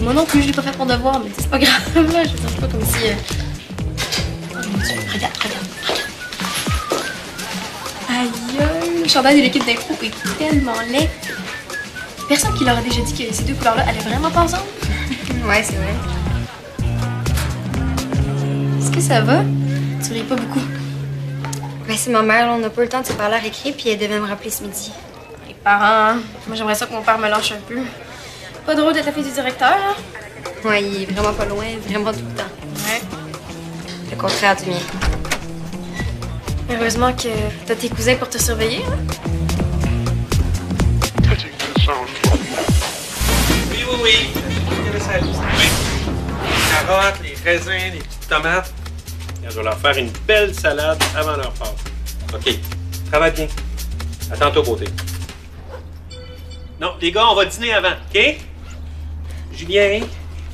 moi non plus, j'ai pas fait mon devoir, mais c'est pas grave, là. Je veux dire, c'est pas comme si... Oh mon Dieu, regarde. Aïe, le chandail de l'équipe d'impro est tellement laid. Personne qui leur a déjà dit que ces deux couleurs-là allaient vraiment pas ensemble. Ouais, c'est vrai. Est-ce que ça va? Tu ris pas beaucoup. Ben, c'est ma mère, là, on n'a pas eu le temps de se parler à récré, puis elle devait me rappeler ce midi. Les parents, hein? Moi j'aimerais ça que mon père me lâche un peu. Pas drôle d'être la fille du directeur, hein? Ouais, il est vraiment pas loin, vraiment tout le temps. Ouais. Le contraire du mien. Heureusement que t'as tes cousins pour te surveiller, hein? Oui. Les carottes, les raisins, les petites tomates. Je vais leur faire une belle salade avant leur pause. OK. Travaille bien. À tantôt, beauté. Non, les gars, on va dîner avant, OK? Julien,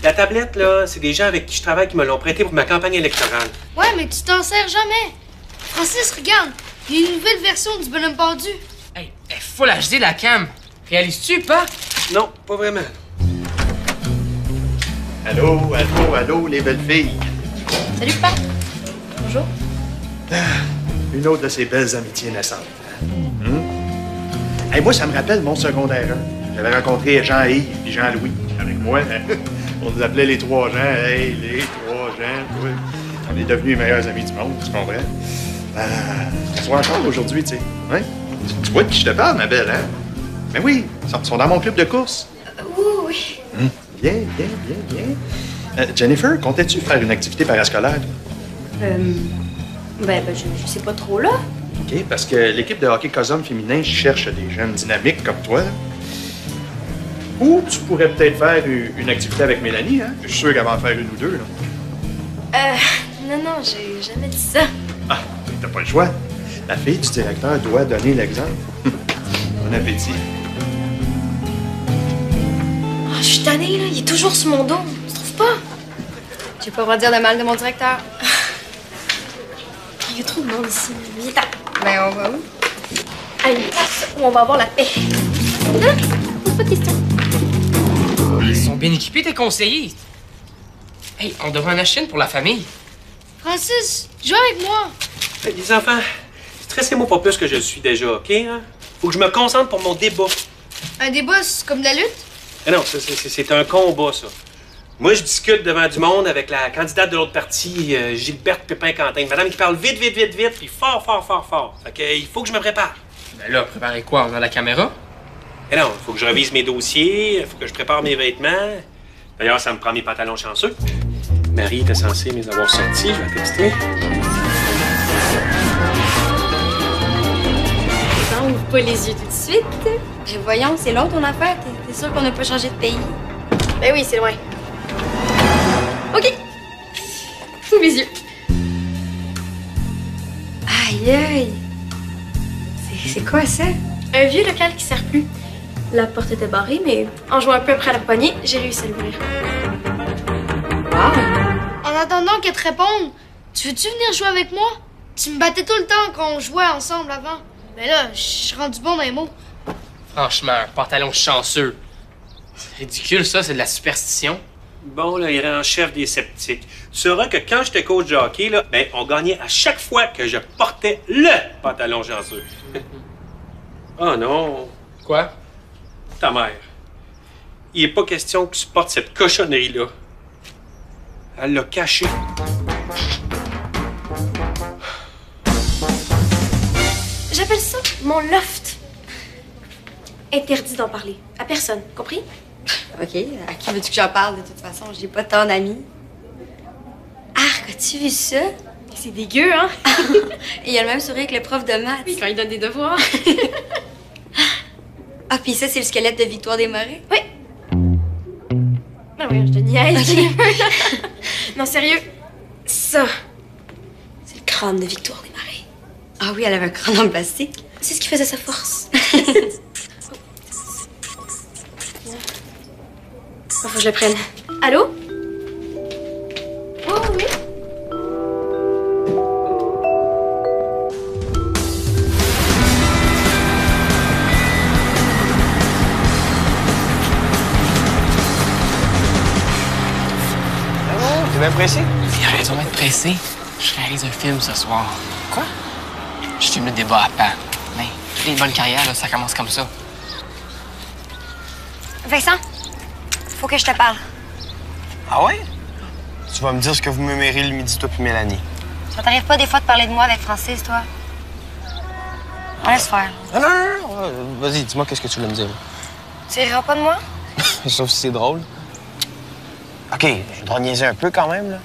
la tablette, là, c'est des gens avec qui je travaille qui me l'ont prêté pour ma campagne électorale. Ouais, mais tu t'en sers jamais. Francis, regarde. Il y a une nouvelle version du bonhomme pendu. Hey, faut l'acheter la cam. Réalises-tu pas? Non, pas vraiment. Allô, les belles filles. Salut, papa. Bonjour. Une autre de ces belles amitiés naissantes. Hey, moi, ça me rappelle mon secondaire 1. J'avais rencontré Jean-Yves et Jean-Louis avec moi. On nous appelait les trois Jean. Hey, les trois Jean. Oui. On est devenus les meilleurs amis du monde, tu comprends? On se voit encore aujourd'hui, tu sais. Ouais? Tu vois de qui je te parle, ma belle, hein? Ben oui, ils sont dans mon club de course. Oui. Bien. Jennifer, comptais-tu faire une activité parascolaire? Je sais pas trop, là. OK, parce que l'équipe de hockey COSOM féminin cherche des jeunes dynamiques comme toi. Là. Ou tu pourrais peut-être faire une activité avec Mélanie, hein? Je suis sûr qu'elle va en faire une ou deux, là. Non, j'ai jamais dit ça. Ah, t'as pas le choix. La fille du directeur doit donner l'exemple. Bon appétit. Oh, je suis tannée, là. Il est toujours sur mon dos. Tu trouves pas? J'ai pas le droit de dire de mal de mon directeur. Il y a trop de monde ici. Viens-t'en. Ben, on va où? À une place où on va avoir la paix. Hein? Pose pas de questions. Ils sont bien équipés, tes conseillers. Hey, on devrait en acheter une pour la famille. Francis, joue avec moi. Hey, les enfants, stressez-moi pas plus que je le suis déjà, OK? Hein? Faut que je me concentre pour mon débat. Un débat, c'est comme de la lutte? Mais non, c'est un combat, ça. Moi, je discute devant du monde avec la candidate de l'autre parti, Gilberte Pépin-Quentin. Madame qui parle vite, puis fort. Fait que, il faut que je me prépare. Ben là, préparez quoi? On a la caméra? Mais non, il faut que je revise mes dossiers, il faut que je prépare mes vêtements. D'ailleurs, ça me prend mes pantalons chanceux. Marie était censée les avoir sortis, je vais texter. On ouvre pas les yeux tout de suite. Ben, voyons, c'est long ton affaire. T'es sûr qu'on n'a pas changé de pays? Ben oui, c'est loin. OK. Ouvre les yeux. Aïe! C'est quoi ça? Un vieux local qui sert plus. La porte était barrée, mais en jouant un peu après à la poignée, j'ai réussi à l'ouvrir. En attendant qu'elle te réponde, tu veux-tu venir jouer avec moi? Tu me battais tout le temps quand on jouait ensemble avant. Mais là, je suis rendu bon dans les mots. Franchement, un pantalon chanceux. C'est ridicule, ça, c'est de la superstition. Bon, là, il est en chef des sceptiques. Tu sauras que quand j'étais coach de hockey, là, ben, on gagnait à chaque fois que je portais le pantalon chanceux. Oh non, Quoi? ta mère. Il n'est pas question que tu portes cette cochonnerie-là. Elle l'a caché. J'appelle ça mon loft. Interdit d'en parler. À personne, compris? OK, à qui veux-tu que j'en parle de toute façon? J'ai pas tant d'amis. Arc, as-tu vu ça? C'est dégueu, hein? Et il y a le même sourire que le prof de maths. Oui, quand il donne des devoirs. Ah, puis ça, c'est le squelette de Victoire Desmarais? Oui. Ah oui, je te niaise. Non, sérieux, ça, c'est le crâne de Victoire Desmarais. Ah oui, elle avait un crâne en plastique. C'est ce qui faisait sa force. Faut que je le prenne. Allô? Oh oui? pressé? Arrête d'être pressé. Je réalise un film ce soir. Quoi? Je filme le débat à part. Mais toutes les bonnes carrières, là, ça commence comme ça. Vincent, faut que je te parle. Ah ouais? Tu vas me dire ce que vous me mérez le midi, toi puis Mélanie. Ça t'arrive pas des fois de parler de moi avec Francis, toi? On laisse faire. Non. Vas-y, dis-moi qu'est-ce que tu voulais me dire. Tu riras pas de moi? Sauf si c'est drôle. OK, je dois niaiser un peu quand même, là.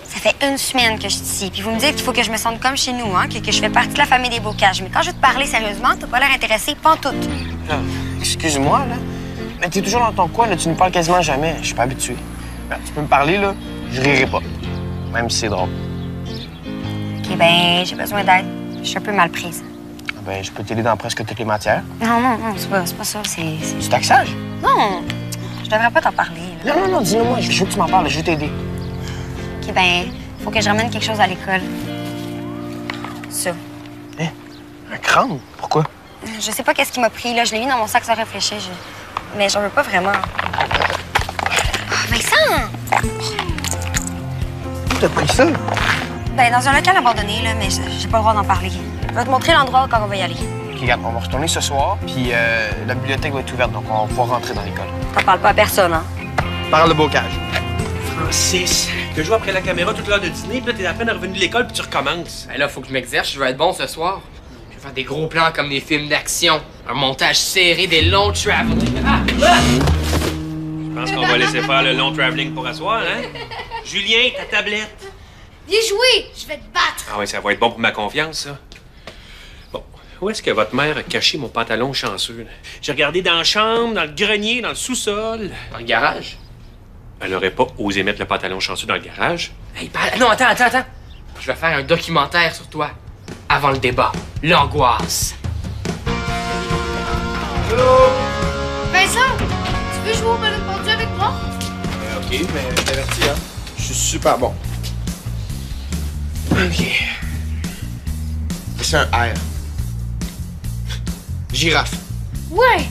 Ça fait 1 semaine que je suis ici, puis vous me dites qu'il faut que je me sente comme chez nous, hein, que je fais partie de la famille des Bocages. Mais quand je veux te parler sérieusement, t'as pas l'air intéressé, pantoute. Là, excuse-moi, là. Mais t'es toujours dans ton coin, là. Tu me parles quasiment jamais. Je suis pas habitué. Ben, tu peux me parler, là. Je rirai pas. Même si c'est drôle. OK, ben, j'ai besoin d'aide. Je suis un peu mal prise. Ben, je peux t'aider dans presque toutes les matières. Non, c'est pas ça. C'est... Du taxage? Non, je devrais pas t'en parler, là. Non, dis-le-moi. Je veux que tu m'en parles. Je veux t'aider. OK, ben, faut que je ramène quelque chose à l'école. Ça. Hein? Un crâne? Pourquoi? Je sais pas qu'est-ce qui m'a pris, là. Je l'ai mis dans mon sac sans réfléchir. Mais j'en veux pas vraiment. Oh, Vincent! Où t'as pris ça? Ben, dans un local abandonné, là, mais j'ai pas le droit d'en parler. Je vais te montrer l'endroit quand on va y aller. OK, regarde, on va retourner ce soir, puis la bibliothèque va être ouverte, donc on va pouvoir rentrer dans l'école. T'en parles pas à personne, hein? Parle de bocage. Francis, que je vois après la caméra toute l'heure de dîner, puis là, t'es à peine revenu de l'école, puis tu recommences. Ben là, faut que je m'exerce. Je veux être bon ce soir. Je vais faire des gros plans comme les films d'action. Un montage serré, des longs travelling. Je pense qu'on va laisser faire le long travelling pour asseoir, hein? Julien, ta tablette. Viens jouer, je vais te battre. Ah oui, ça va être bon pour ma confiance, ça. Bon, où est-ce que votre mère a caché mon pantalon chanceux, là? J'ai regardé dans la chambre, dans le grenier, dans le sous-sol. Dans le garage. Elle aurait pas osé mettre le pantalon chanceux dans le garage. Hey, non, attends. Je vais faire un documentaire sur toi. Avant le débat. L'angoisse. Vincent, tu veux jouer au ballon pendu avec moi? OK, mais t'avertis, hein? Je suis super bon. OK. C'est un R. Girafe. Ouais!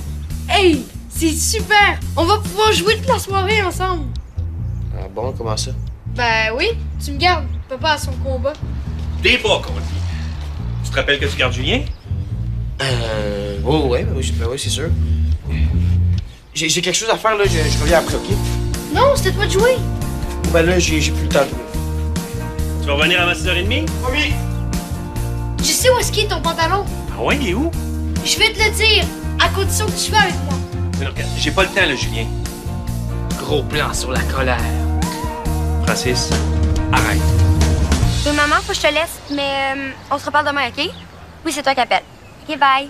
Hey, c'est super! On va pouvoir jouer toute la soirée ensemble. Ah bon, comment ça? Ben oui, tu me gardes. Papa à son combat. Débat qu'on dit. Tu te rappelles que tu gardes Julien? Oh, ouais, oui, c'est sûr. J'ai quelque chose à faire, là, je reviens après, OK? Non, c'était toi de jouer. Ben là, j'ai plus le temps. Tu vas revenir avant 6h30? Oui! Je sais où est-ce qu'il est ton pantalon. Ah ouais, il est où? Je vais te le dire, à condition que tu vas avec moi. Non, regarde, j'ai pas le temps, là, Julien. Gros plan sur la colère. Francis, arrête. Maman, faut que je te laisse, mais on se reparle demain, OK? Oui, c'est toi qui appelle. OK, bye.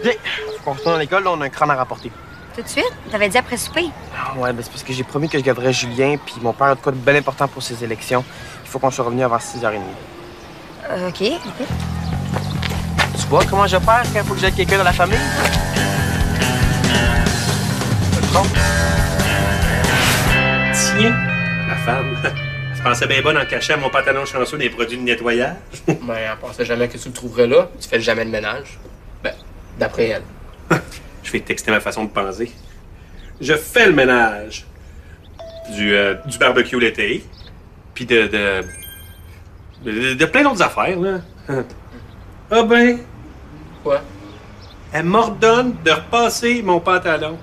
Viens, faut qu'on retourne à l'école, là, on a un crâne à rapporter. Tout de suite? T'avais dit après souper. Ah ouais, ben c'est parce que j'ai promis que je garderais Julien, puis mon père a de quoi de bien important pour ses élections. Il faut qu'on soit revenu avant 6h30. OK. Tu vois comment je perds quand il faut que j'aide quelqu'un dans la famille? Bon. Tiens, la femme. Je pensais bien bonne en cachant mon pantalon chanceux des produits de nettoyage. Ben, elle pensait jamais que tu le trouverais là. Tu fais jamais de ménage. Ben, d'après elle. Je vais texter ma façon de penser. Je fais le ménage. Du barbecue l'été. Puis de plein d'autres affaires, là. Ah ben. Quoi? Elle m'ordonne de repasser mon pantalon.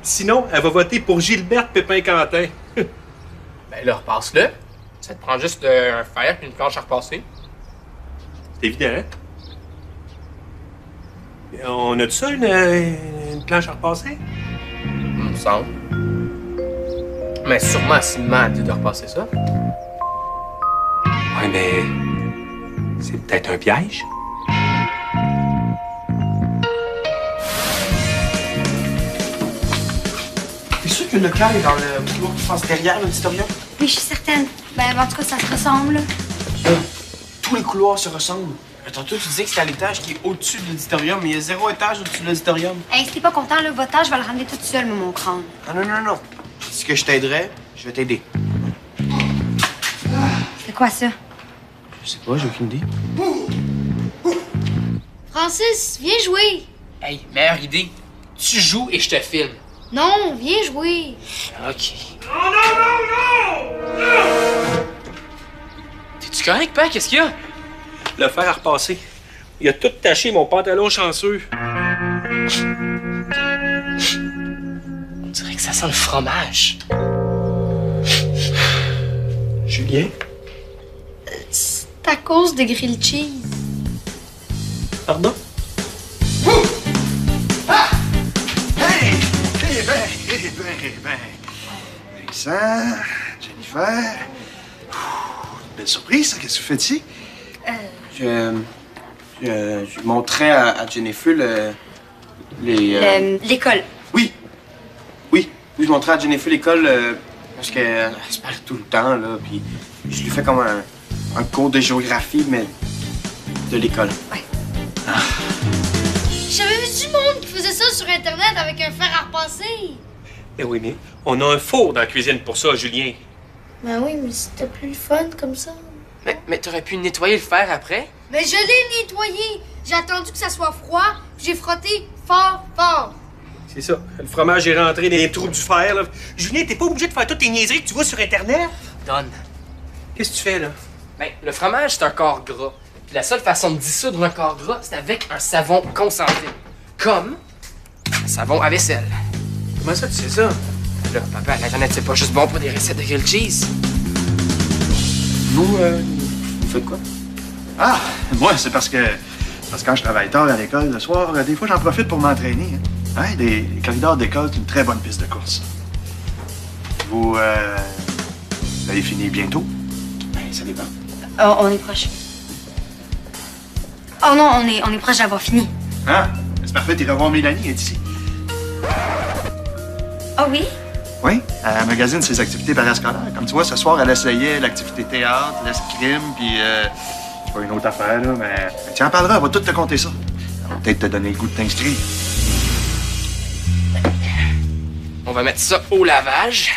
Sinon, elle va voter pour Gilberte Pépin-Quentin. Ben là, repasse-le. Ça te prend juste un fer et une planche à repasser. C'est évident, hein? On a-tu ça, une planche à repasser? Il me semble. Mais sûrement, Simon a dit de repasser ça. Ouais, mais... c'est peut-être un piège? T'es sûr que le local est dans le couloir qui passe derrière l'auditorium? Oui, je suis certaine. Ben, en tout cas, ça se ressemble. Tous les couloirs se ressemblent. Tantôt, tu disais que c'était à l'étage qui est au-dessus de l'auditorium, mais il y a 0 étage au-dessus de l'auditorium. Hey, si t'es pas content, le votage, je vais le ramener toute seule, mon crâne. Ah non. Si que je t'aiderais, je vais t'aider. C'est quoi ça? Je sais pas, j'ai aucune idée. Francis, viens jouer. Hey, meilleure idée. Tu joues et je te filme. Non, viens jouer. OK. Non! T'es-tu correct, père? Qu'est-ce qu'il y a? Le fer a repassé. Il a tout taché mon pantalon chanceux. On dirait que ça sent le fromage. Julien? C'est à cause de grilled cheese. Pardon? Hey! Ben. Vincent, Jennifer. Belle surprise, ça. Qu'est-ce que vous faites ici? Je montrais à Jennifer L'école. Oui, je montrais à Jennifer l'école parce qu'elle se perd tout le temps, là, puis je lui fais comme un cours de géographie, mais de l'école. Ouais. J'avais vu du monde qui faisait ça sur Internet avec un fer à repasser. Eh oui, mais on a un four dans la cuisine pour ça, Julien. Ben oui, mais c'était plus le fun comme ça. Mais t'aurais pu nettoyer le fer après? Mais je l'ai nettoyé. J'ai attendu que ça soit froid, puis j'ai frotté fort. C'est ça. Le fromage est rentré dans les trous du fer, là. Julien, t'es pas obligé de faire toutes tes niaiseries que tu vois sur Internet. Donne. Qu'est-ce que tu fais, là? Ben, le fromage, c'est un corps gras. Puis la seule façon de dissoudre un corps gras, c'est avec un savon concentré. Comme un savon à vaisselle. Comment ça, tu sais ça? Là, papa, l'Internet, c'est pas juste bon pour des recettes de grilled cheese. Vous faites quoi? Ah, moi, c'est parce que quand je travaille tard à l'école le soir, des fois, j'en profite pour m'entraîner. Hein? Les corridors d'école, c'est une très bonne piste de course. Vous allez finir bientôt? Ben, ça dépend. On est proche. Oh non, on est proche d'avoir fini. Ah, c'est parfait, t'es revoir Mélanie, elle est ici. Ah oui? Oui, elle magasine ses activités parascolaires. Comme tu vois, ce soir, elle essayait l'activité théâtre, l'escrime, puis c'est pas une autre affaire, là, mais tu en parleras, elle va tout te compter ça. Elle va peut-être te donner le goût de t'inscrire. On va mettre ça au lavage.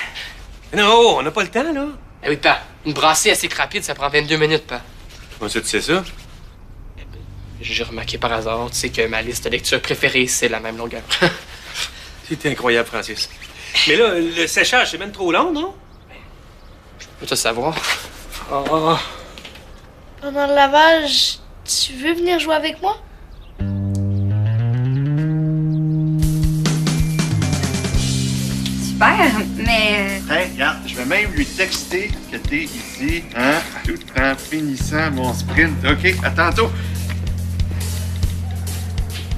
Non, on n'a pas le temps, là. Eh oui, pa, une brassée assez rapide, ça prend 22 minutes, pa. Comment ça, tu sais ça? J'ai remarqué par hasard, tu sais que ma liste de lectures préférée, c'est la même longueur. C'était incroyable, Francis. Mais là, le séchage, c'est même trop long, non? Je peux te savoir. Ah. Pendant le lavage, tu veux venir jouer avec moi? Super, mais... Hey, regarde, je vais même lui texter que t'es ici, hein, tout en finissant mon sprint. OK, à tantôt.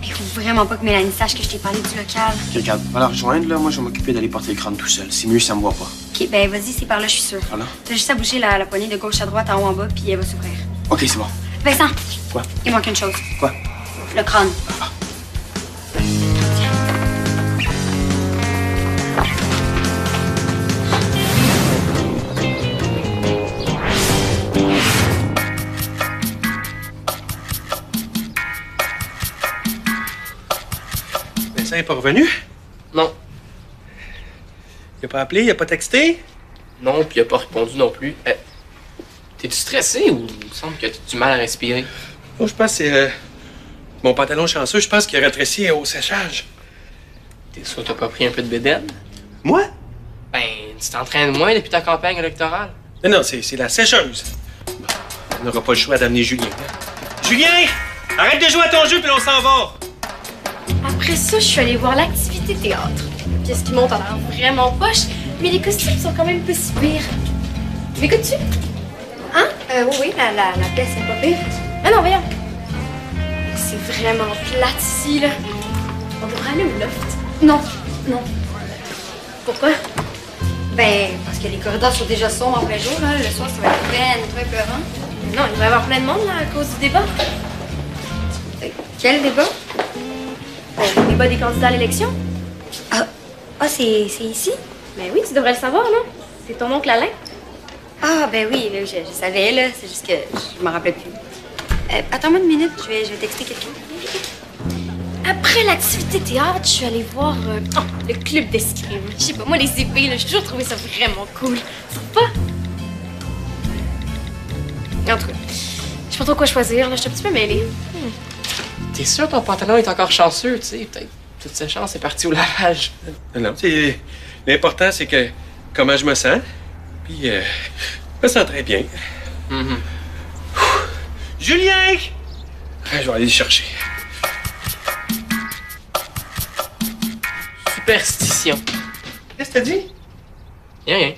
Il faut vraiment pas que Mélanie sache que je t'ai parlé du local. Ok, regarde, va la rejoindre, là. Moi, je vais m'occuper d'aller porter le crâne tout seul. C'est mieux si ça me voit pas. OK, ben vas-y, c'est par là, je suis sûre. Voilà. T'as juste à bouger la poignée de gauche à droite, en haut en bas, puis elle va s'ouvrir. OK, c'est bon. Vincent! Quoi? Il manque une chose. Quoi? Le crâne. Vincent n'est pas revenu? Non. Il a pas appelé, il a pas texté? Non, puis il a pas répondu non plus. T'es-tu stressé ou il me semble que t'as du mal à respirer? Oh, je pense que c'est mon pantalon chanceux. Je pense qu'il a rétréci au séchage. T'es sûr que t'as pas pris un peu de bédaine? Moi? Ben, tu t'entraînes moins depuis ta campagne électorale. Non, c'est la sécheuse. On n'aura pas le choix d'amener Julien. Julien! Arrête de jouer à ton jeu, puis on s'en va! Après ça, je suis allée voir l'activité théâtre. Pièce qui monte a l'air vraiment poche, mais les costumes sont quand même pas si pires. M'écoutes-tu? Hein? Oui, la pièce est pas pire. Ah non, voyons. C'est vraiment plate ici, là. On devrait aller au loft. Non. Pourquoi? Ben, parce que les corridors sont déjà sombres en plein jour, là. Le soir, ça va être très peurant. Non, il va y avoir plein de monde, là, à cause du débat. Quel débat? Le débat des candidats à l'élection. Ah, c'est ici? Ben oui, tu devrais le savoir, non? C'est ton oncle Alain. Ah, ben oui, là, je savais, là. C'est juste que je m'en rappelais plus. Attends-moi une minute, je vais texter quelqu'un. Après l'activité théâtre, je suis allée voir le club d'escrime. Je sais pas, moi, les épées, là, j'ai toujours trouvé ça vraiment cool. Tu trouves pas? En tout cas, je sais pas trop quoi choisir, là, je suis un petit peu mêlée. T'es sûr que ton pantalon est encore chanceux, tu sais? Peut-être toute sa chance est partie au lavage. Non, l'important, c'est que comment je me sens. Puis, je me sens très bien. Julien! Je vais aller le chercher. Superstition. Qu'est-ce que t'as dit? Rien.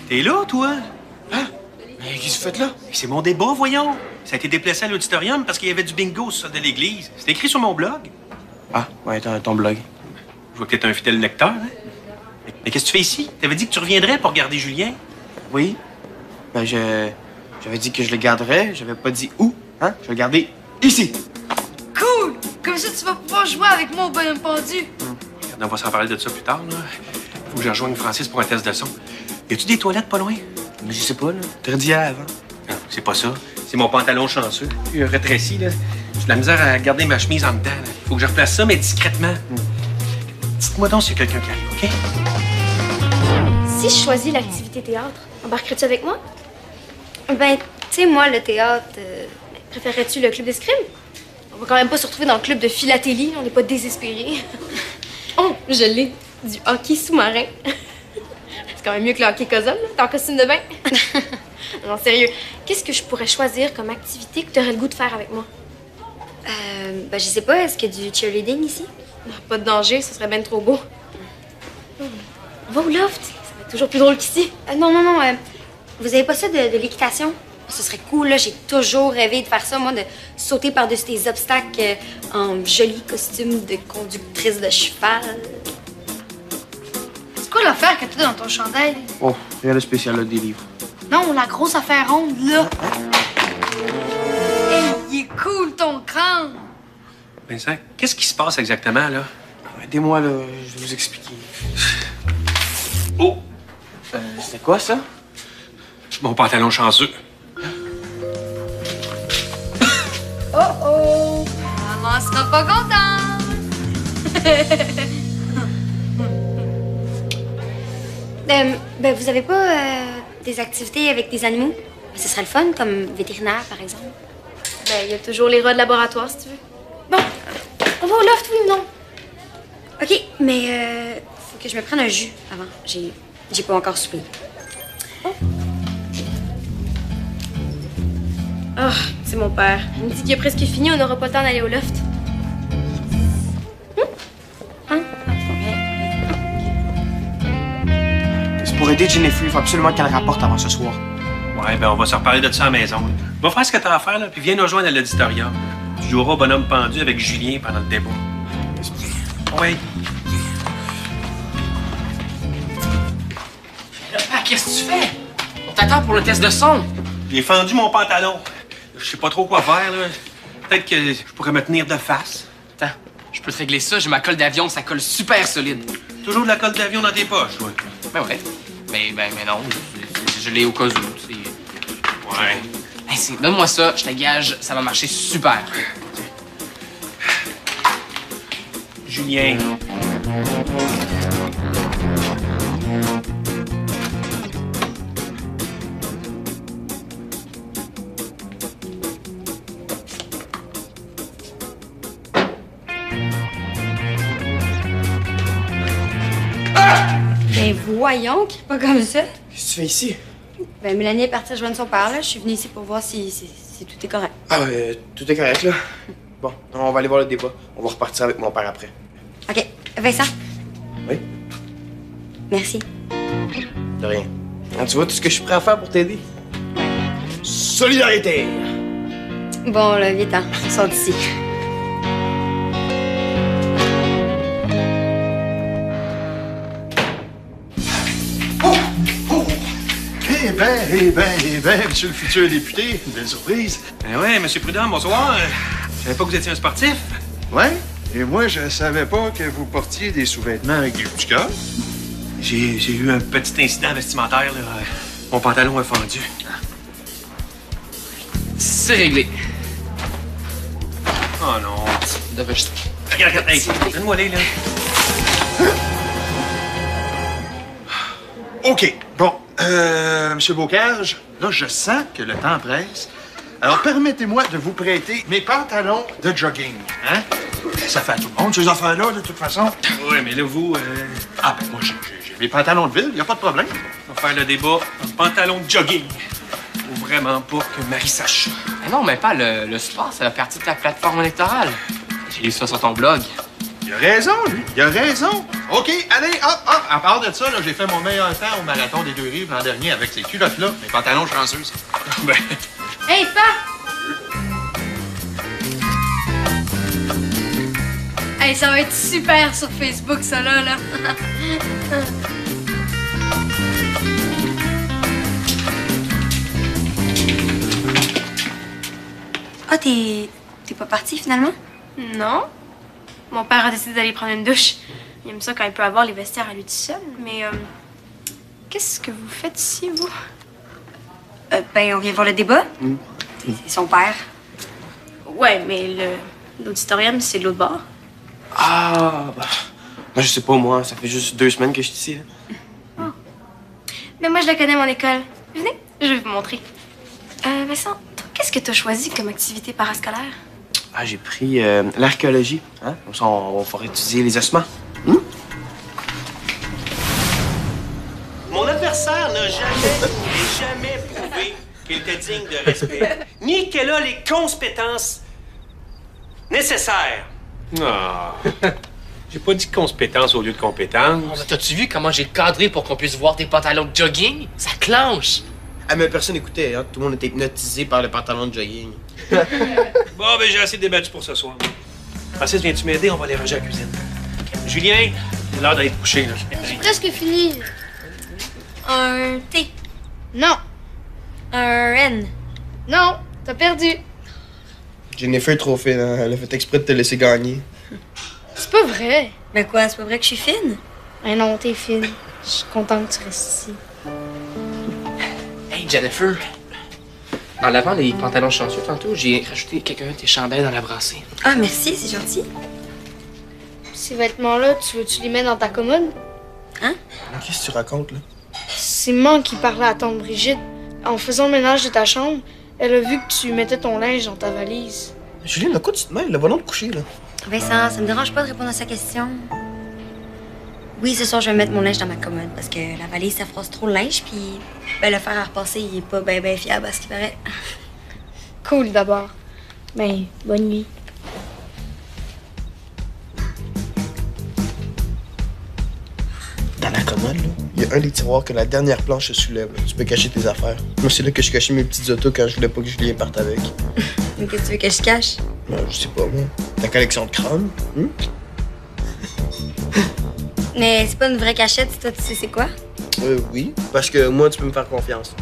T'es là, toi? Hein? Mais qu'est-ce que vous faites là? C'est mon débat, voyons. Ça a été déplacé à l'auditorium parce qu'il y avait du bingo sur ça de l'église. C'est écrit sur mon blog. Ah, ouais, ton blog. Je vois que t'es un fidèle lecteur, hein? Mais qu'est-ce que tu fais ici? T'avais dit que tu reviendrais pour garder Julien. Oui. Ben, j'avais dit que je le garderais. J'avais pas dit où. Hein? Je vais le garder ici. Cool! Comme ça, tu vas pouvoir jouer avec moi au bonhomme pendu. On va s'en parler de ça plus tard, là. Faut que je rejoigne Francis pour un test de son. Y a-tu des toilettes pas loin? Mais je sais pas, là. T'aurais dit avant. Non, c'est pas ça. C'est mon pantalon chanceux. Il est rétréci, là. J'ai de la misère à garder ma chemise en dedans, là. Faut que je replace ça, mais discrètement. Dites-moi donc s'il y a quelqu'un qui arrive, OK? Si je choisis l'activité théâtre, embarquerais-tu avec moi? Ben, tu sais, moi, le théâtre... Préférerais-tu le club d'escrime? On va quand même pas se retrouver dans le club de philatélie, on n'est pas désespérés. Oh, je l'ai. Du hockey sous-marin. C'est quand même mieux que le hockey cosum, là. T'es en costume de bain. Non, sérieux. Qu'est-ce que je pourrais choisir comme activité que tu aurais le goût de faire avec moi? Ben, je sais pas, est-ce qu'il y a du cheerleading ici? Non, pas de danger, ce serait bien trop beau. Va au loft, ça va être toujours plus drôle qu'ici. Non. Vous avez pas ça de l'équitation? Ce serait cool, là. J'ai toujours rêvé de faire ça, moi, de sauter par-dessus des obstacles en joli costume de conductrice de cheval. C'est quoi l'affaire que t'as dans ton chandail? Oh, rien de spécial, là, des livres. Non, la grosse affaire ronde, là. Hey, il est cool, ton crâne. Vincent, qu'est-ce qui se passe exactement, là? Aidez-moi, là. Je vais vous expliquer. Oh! C'était quoi, ça? Mon pantalon chanceux. Oh! Maman sera pas contente! Ben, vous avez pas des activités avec des animaux? Ce serait le fun, comme vétérinaire, par exemple. Ben, il y a toujours les rats de laboratoire, si tu veux. Bon, on va au loft, oui ou non? OK, mais faut que je me prenne un jus avant. J'ai pas encore soupé. Oh, c'est mon père. Il me dit qu'il est presque fini, on n'aura pas le temps d'aller au loft. C'est pour aider Jennifer. Il faut absolument qu'elle rapporte avant ce soir. Ouais, ben on va se reparler de ça à la maison. Va faire ce que t'as à faire, là, puis viens nous rejoindre à l'auditorium. Tu joueras au bonhomme pendu avec Julien pendant le débat. Oui. Papa, qu'est-ce que tu fais? On t'attend pour le test de son. J'ai fendu mon pantalon. Je sais pas trop quoi faire, là. Peut-être que je pourrais me tenir de face. Attends, je peux te régler ça. J'ai ma colle d'avion, ça colle super solide. Toujours de la colle d'avion dans tes poches, ouais. Ben ouais. Mais non, je l'ai au cas où, tu sais. Ouais. Hey, donne-moi ça, je te gage, ça va marcher super. Julien. Ben voyons, qu'il est pas comme ça. Qu'est-ce que tu fais ici? Ben Mélanie est partie rejoindre son père, là. Je suis venue ici pour voir si tout est correct. Ah, tout est correct, là. Bon, on va aller voir le débat. On va repartir avec mon père après. OK. Vincent? Oui? Merci. De rien. Ah, tu vois tout ce que je suis prêt à faire pour t'aider? Solidarité! Bon, là, viens-t'en. On sort d'ici. Eh ben, monsieur le futur député, une belle surprise. Ben ouais, monsieur Prudhomme, bonsoir. Je savais pas que vous étiez un sportif. Ouais? Et moi, je savais pas que vous portiez des sous-vêtements avec des petits cœurs. J'ai eu un petit incident vestimentaire, là. Mon pantalon a fendu. C'est réglé. Oh non. Devais juste... Regarde, hey, donne-moi les, là. OK. Bon, monsieur Bocage, là, je sens que le temps presse. Alors, permettez-moi de vous prêter mes pantalons de jogging, hein? Ça fait à tout le monde, ces affaires-là, de toute façon. Oui, mais là, vous, Ah, ben moi, j'ai mes pantalons de ville, y a pas de problème. on va faire le débat en pantalon de jogging. Faut vraiment pas que Marie sache. Mais non, mais pas le sport, ça fait partie de ta plateforme électorale. J'ai lu ça sur ton blog. Il a raison, lui. Il a raison. OK, allez, hop, hop. À part de ça, là, j'ai fait mon meilleur temps au marathon des 2 rives l'an dernier avec ces culottes-là, mes pantalons chanceux. Ben, Hey, Pa! Hey, ça va être super sur Facebook, ça, là. Ah, t'es pas parti finalement? Non. Mon père a décidé d'aller prendre une douche. Il aime ça quand il peut avoir les vestiaires à lui tout seul. Mais, qu'est-ce que vous faites ici, vous? Ben, on vient voir le débat. C'est son père. Ouais, mais l'auditorium, c'est de l'autre bord. Ah, ben, je sais pas, moi. Ça fait juste 2 semaines que je suis ici. Là. Mais moi, je la connais, mon école. Venez, je vais vous montrer. Vincent, toi, qu'est-ce que t'as choisi comme activité parascolaire? Ah, j'ai pris l'archéologie. Hein? Comme ça, on va pouvoir étudier les ossements. mon adversaire n'a jamais prouvé qu'il était digne de respect, ni qu'elle a les compétences nécessaires. Non. J'ai pas dit compétences au lieu de compétences. Oh, mais t'as-tu vu comment j'ai cadré pour qu'on puisse voir tes pantalons de jogging? Ça clenche! Ah, mais personne n'écoutait, hein? Tout le monde était hypnotisé par le pantalon de jogging. Bon, ben j'ai assez débattu pour ce soir. Francis, viens-tu m'aider? On va aller ranger à la cuisine. Julien, c'est l'heure d'aller te coucher, là. C'est presque fini. Un T. Non. Un N. Non, t'as perdu. Jennifer est trop fine, hein? Elle a fait exprès de te laisser gagner. C'est pas vrai. Ben quoi, c'est pas vrai que je suis fine? Ben non, t'es fine. Je suis contente que tu restes ici. Hey, Jennifer! En lavant les pantalons chanceux tantôt, j'ai rajouté quelqu'un de tes chandelles dans la brassée. Ah, merci, c'est gentil. Ces vêtements-là, tu veux-tu les mettre dans ta commode? Qu'est-ce que tu racontes, là? C'est Maman qui parlait à tante Brigitte. En faisant le ménage de ta chambre, elle a vu que tu mettais ton linge dans ta valise. Julien, de quoi tu te mêles? Le volant de coucher, là. Vincent, ça me dérange pas de répondre à sa question. Oui, ce soir, je vais mettre mon linge dans ma commode parce que la valise, ça froisse trop le linge, puis ben, le fer à repasser, il est pas ben fiable à ce qu'il paraît. Cool d'abord. Ben, bonne nuit. Dans la commode, là, il y a un des tiroirs que la dernière planche se soulève. Là. Tu peux cacher tes affaires. Moi, c'est là que je cachais mes petites autos quand je voulais pas que Julien parte avec. Mais qu'est-ce que tu veux que je cache? Je sais pas, moi. Ta collection de crânes? Mais c'est pas une vraie cachette, toi, tu sais c'est quoi? Oui, parce que moi, tu peux me faire confiance.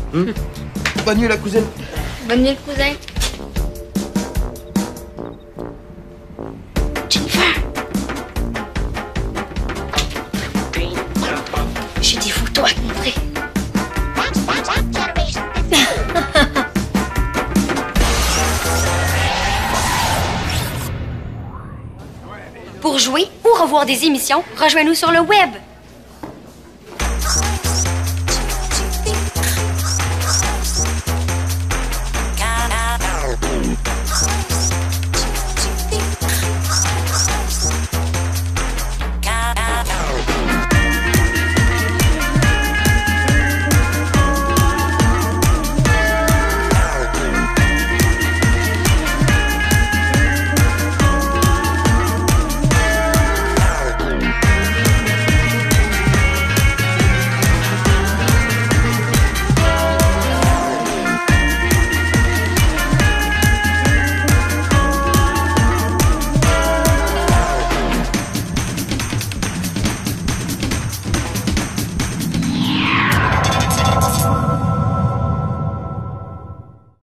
Bonne nuit, la cousine. Bonne nuit, le cousin. J'ai des photos à te montrer. Pour jouer ou revoir des émissions, rejoins-nous sur le web.